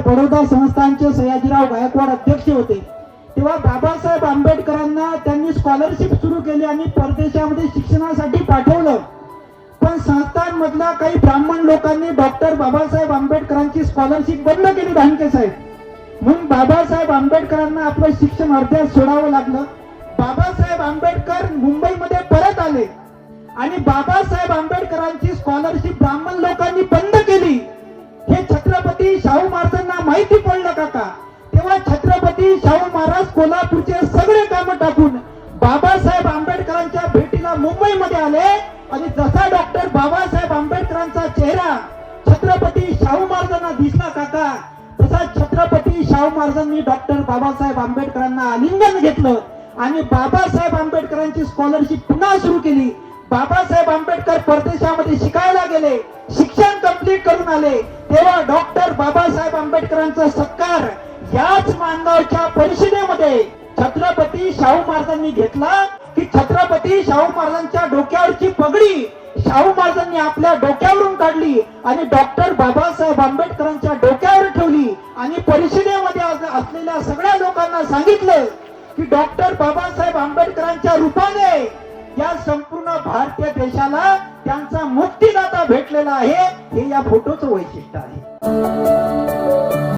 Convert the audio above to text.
बडोदा संस्थानचे सयाजीराव गायकवाड अध्यक्ष होते, तेव्हा बाबासाहेब आंबेडकरांना त्यांनी स्कॉलरशिप सुरू केली आणि परदेशामध्ये शिक्षणासाठी पाठवलं. पण संस्थांमधल्या काही ब्राह्मण लोकांनी डॉक्टर बाबासाहेब आंबेडकरांची स्कॉलरशिप बंद केली, धानके साहेब. म्हणून बाबासाहेब आंबेडकरांना आपलं शिक्षण अर्ध्यात सोडावं लागलं. बाबासाहेब आंबेडकर मुंबईमध्ये परत आले आणि बाबासाहेब आंबेडकरांची स्कॉलरशिप ब्राह्मण लोकांनी बंद केली. हे छत्रपती शाहू महाराजांना माहिती पडलं काका. तेव्हा छत्रपती शाहू महाराज कोल्हापूरचे सगळे काम टाकून बाबासाहेब आंबेडकरांच्या भेटीला मुंबईमध्ये आले आणि जसा डॉक्टर बाबासाहेब आंबेडकरांचा चेहरा छत्रपती शाहू महाराजांना दिसला काका, तसा छत्रपती शाहू महाराजांनी डॉक्टर बाबासाहेब आंबेडकरांना आलिंगन घेतलं आणि बाबासाहेब आंबेडकरांची स्कॉलरशिप पुन्हा सुरू केली. बाबासाहेब आंबेडकर परदेशामध्ये शिकायला गेले, शिक्षण कंप्लीट करून आले, तेव्हा डॉक्टर बाबासाहेब आंबेडकरांचा सत्कार याच माणगावच्या परिषदेमध्ये छत्रपती शाहू महाराजांनी घेतला. की छत्रपती शाहू महाराजांच्या डोक्यावरची पगडी शाहू महाराजांनी आपल्या डोक्यावरून काढली आणि डॉक्टर बाबासाहेब आंबेडकरांच्या डोक्यावर ठेवली आणि परिषदेमध्ये असलेल्या सगळ्या लोकांना सांगितलं की डॉक्टर बाबासाहेब आंबेडकरांच्या रूपाने या संपूर्ण भारतीय देशाला त्यांचा मुक्तिदाता भेटलेला आहे. हे या फोटोचं वैशिष्ट्य आहे.